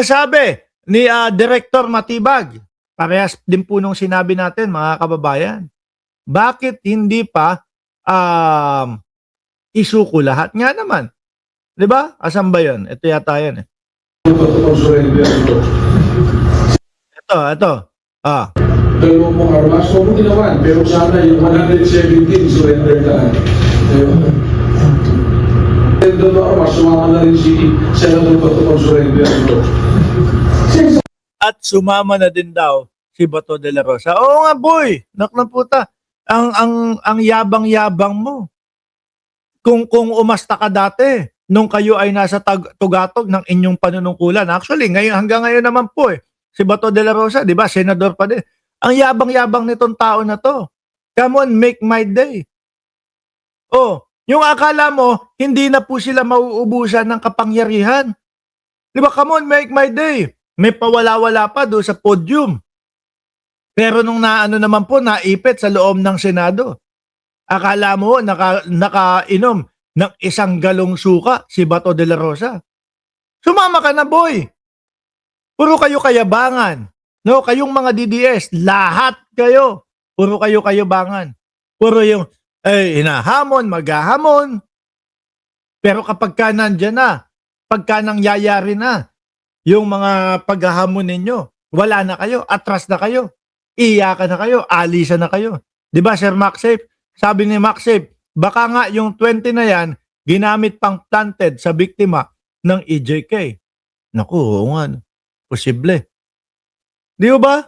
Sabi ni Director Matibag, parehas din po nung sinabi natin mga kababayan, bakit hindi pa isuko lahat? Nga naman, di ba? Asan ba yun? Ito yata yan eh. Ito. Dalawa mong armas, huwag mo ginawan, pero sana yung 117 surrender na. Dalawa armas, sumama na rin si Senator Bato kung surrender. At sumama na din daw si Bato de la Rosa. Oo nga boy, naklang puta. Ang yabang-yabang mo. Kung umasta ka dati, nung kayo ay nasa tugatog ng inyong panunungkulan. Actually, hanggang ngayon naman po eh. Si Bato de la Rosa, di ba, senador pa din. Ang yabang-yabang nitong tao na to. Come on, make my day. Oh, yung akala mo, hindi na po sila mauubusan ng kapangyarihan. Di ba, come on, make my day. May pawala-wala pa doon sa podium. Pero nung naman po, naipit sa loob ng Senado. Akala mo, nakainom ng isang galong suka si Bato de la Rosa. Sumama ka na, boy. Puro kayo kayabangan. No, kayong mga DDS, lahat kayo. Puro kayo kayabangan. Puro yung, hinahamon, maghahamon. Pero kapag ka nandyan na, pagka nangyayari na, yung mga paghahamon ninyo, wala na kayo, atras na kayo, iyakan na kayo, alisan na kayo. Diba, Sir Maxip? Sabi ni Maxip, baka nga yung 20 na yan, ginamit pang planted sa biktima ng EJK. Naku, oo nga. Posible. Di ba?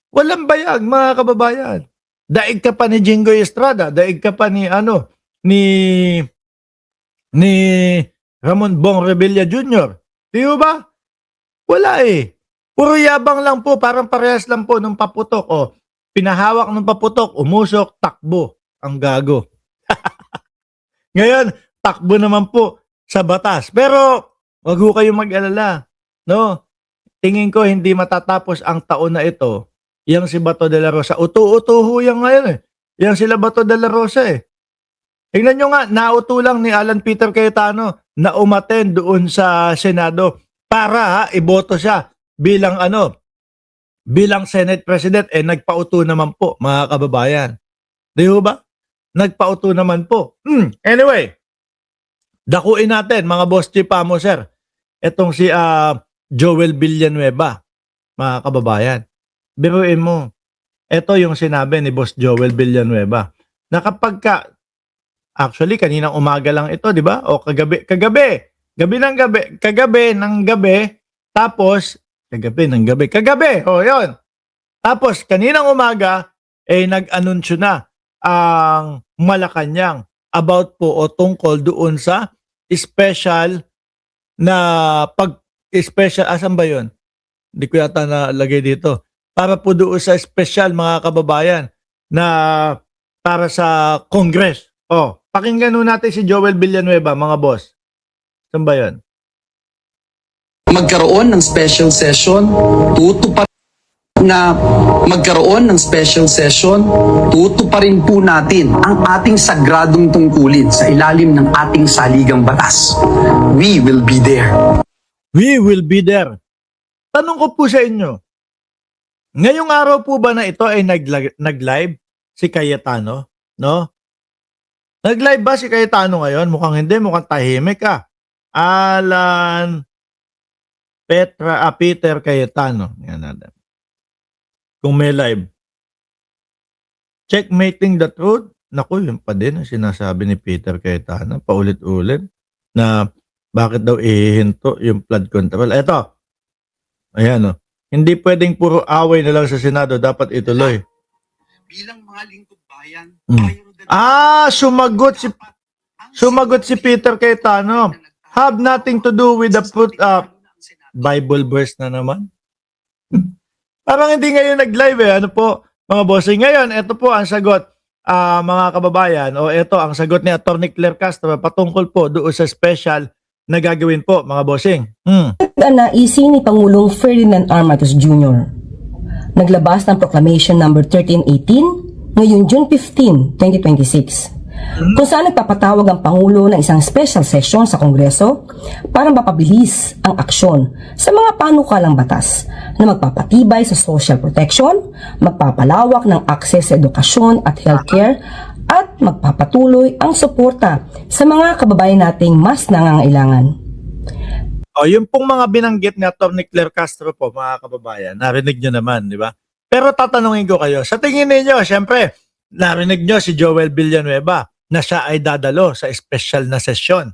Walang bayag, mga kababayan. Daig ka pa ni Jinggoy Estrada, daig ka pa ni Ramon Bong Revilla Jr. Di ba? Wala eh. Puro yabang lang po, parang parehas lang po ng paputok. O, pinahawak ng paputok, umusok, takbo. Ang gago. Ngayon, takbo naman po sa batas. Pero, wag ho kayong mag-alala. No? Tingin ko hindi matatapos ang taon na ito. Yang si Bato de la Rosa. Uto-uto ho yan ngayon eh. Yang sila Bato de la Rosa eh. Tingnan nyo nga, nauto lang ni Alan Peter Cayetano na umaten doon sa Senado para iboto siya bilang bilang Senate President. Nagpauto naman po, mga kababayan. Di ba? Nagpauto naman po. Anyway, dakuin natin, mga boss chipamo, sir. Etong si Joel Villanueva, mga kababayan. Biruin mo, ito yung sinabi ni Boss Joel Villanueva. Na kapag actually, kaninang umaga lang ito, di ba? O kagabi ng gabi, tapos, o yun. Tapos, kaninang umaga, nag-anunsyo na ang Malacanang about po o tungkol doon sa special na special, asan ba yun? Hindi ko yata nalagay dito. Para po doon sa special, mga kababayan, na para sa Congress. Pakinggan nun natin si Joel Villanueva, mga boss. Saan ba yun? Magkaroon ng special session, tutuparin po natin ang ating sagradong tungkulin sa ilalim ng ating saligang batas. We will be there. We will be there. Tanong ko po sa inyo, ngayong araw po ba na ito ay nag-live si Cayetano? No? Nag-live ba si Cayetano ngayon? Mukhang hindi, mukhang tahimik ka. Alan Peter Cayetano. Yan natin. Kung may live. Checkmating the truth. Naku, yun pa din ang sinasabi ni Peter Cayetano. Paulit-ulit na bakit daw ihinto yung flood control. Eto. Ayan o. Hindi pwedeng puro away na lang sa Senado. Dapat ituloy. Bilang mga lingkod bayan, sumagot si Peter Cayetano. Have nothing to do with the Bible verse na naman. Parang hindi ngayon nag-live eh. Ano po, mga bossing. Ngayon, ito po ang sagot, mga kababayan. O ito ang sagot ni Atty. Claire Castro patungkol po doon sa special na gagawin po, mga bossing. Naisin ni Pangulong Ferdinand R. Marcos Jr. Naglabas ng Proclamation number 1318 ngayong June 15, 2026 kung saan nagpapatawag ang Pangulo ng isang special session sa Kongreso para mapabilis ang aksyon sa mga panukalang batas na magpapatibay sa social protection, magpapalawak ng akses sa edukasyon at healthcare, at magpapatuloy ang suporta sa mga kababayan nating mas nangangailangan. O, yung pong mga binanggit ni Atty. Claire Castro po, mga kababayan, narinig nyo naman, di ba? Pero tatanungin ko kayo, sa tingin ninyo, syempre, narinig nyo si Joel Villanueva na siya ay dadalo sa special na sesyon.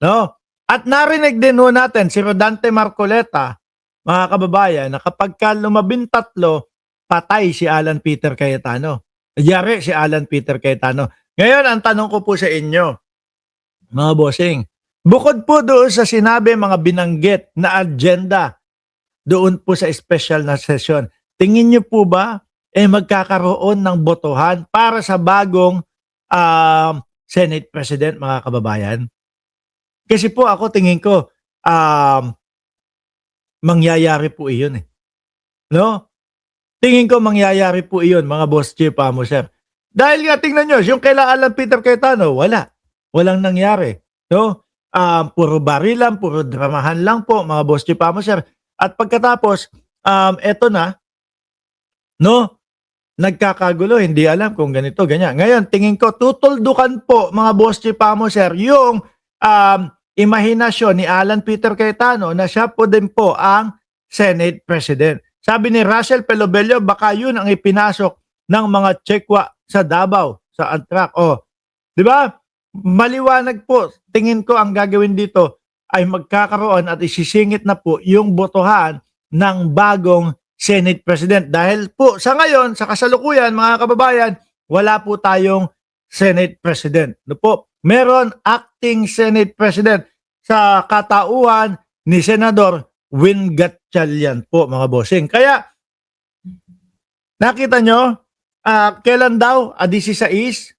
No? At narinig din ho natin si Rodante Marcoleta, mga kababayan, na kapag ka lumabintatlo, patay si Alan Peter Cayetano. Yari si Alan Peter Cayetano. Ngayon, ang tanong ko po sa inyo, mga bossing, bukod po doon sa sinabi mga binanggit na agenda doon po sa special na session, tingin niyo po ba magkakaroon ng botohan para sa bagong Senate President, mga kababayan? Kasi po ako tingin ko mangyayari po iyon eh. No? Tingin ko mangyayari po iyon, mga boss chief, sir. Dahil nga tingnan nyo, yung kaila Alan Peter Cayetano, walang nangyari. No? Puro barilan, puro dramahan lang po, mga boss chief, sir. At pagkatapos, eto na, no? Nagkakagulo, hindi alam kung ganito, ganyan. Ngayon, tingin ko, tutuldukan po, mga boss chief, sir, yung imahinasyon ni Alan Peter Cayetano na siya po din po ang Senate President. Sabi ni Russell Pelobello, baka yun ang ipinasok ng mga Chekwa sa Davao, sa Antrak. O, di ba? Maliwanag po, tingin ko ang gagawin dito ay magkakaroon at isisingit na po yung botohan ng bagong Senate President. Dahil po sa ngayon, sa kasalukuyan, mga kababayan, wala po tayong Senate President. No po? Meron acting Senate President sa katauhan ni Senador Win Gatchalian po, mga bossing. Kaya, nakita nyo, kailan daw, 16,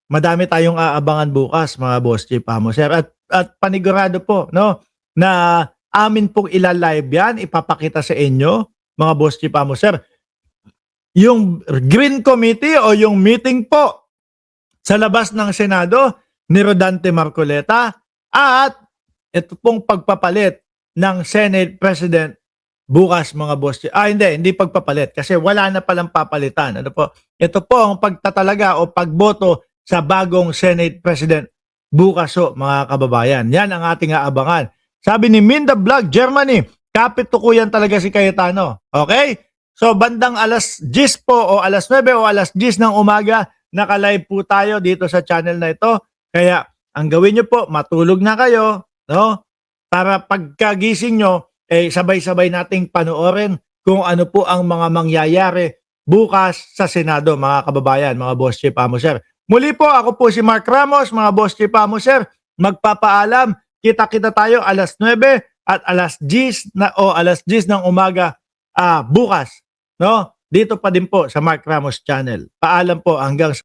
madami tayong aabangan bukas, mga boss chief, sir. At panigurado po, no, na amin pong ilalive yan, ipapakita sa inyo, mga boss chief, sir. Yung Green Committee o yung meeting po sa labas ng Senado ni Rodante Marcoleta at ito pong pagpapalit ng Senate President bukas, mga boss. Hindi pagpapalit kasi wala na palang papalitan. Ano po? Ito po ang pagtatalaga o pagboto sa bagong Senate President bukas, mga kababayan. Yan ang ating aabangan. Sabi ni Minda Vlog Germany, kapit tukuyan talaga si Cayetano. Okay? So bandang alas 10 po o alas 9 o alas 10 ng umaga, naka-live po tayo dito sa channel na ito. Kaya ang gawin nyo po, matulog na kayo, no? Para pagkagising nyo, sabay-sabay nating panoorin kung ano po ang mga mangyayari bukas sa Senado, mga kababayan, mga boss chief, sir. Muli po, ako po si Mark Ramos, mga boss chief, sir. Magpapaalam, kita-kita tayo alas 9 at alas 10 ng umaga bukas, no? Dito pa din po sa Mark Ramos channel. Paalam po hanggang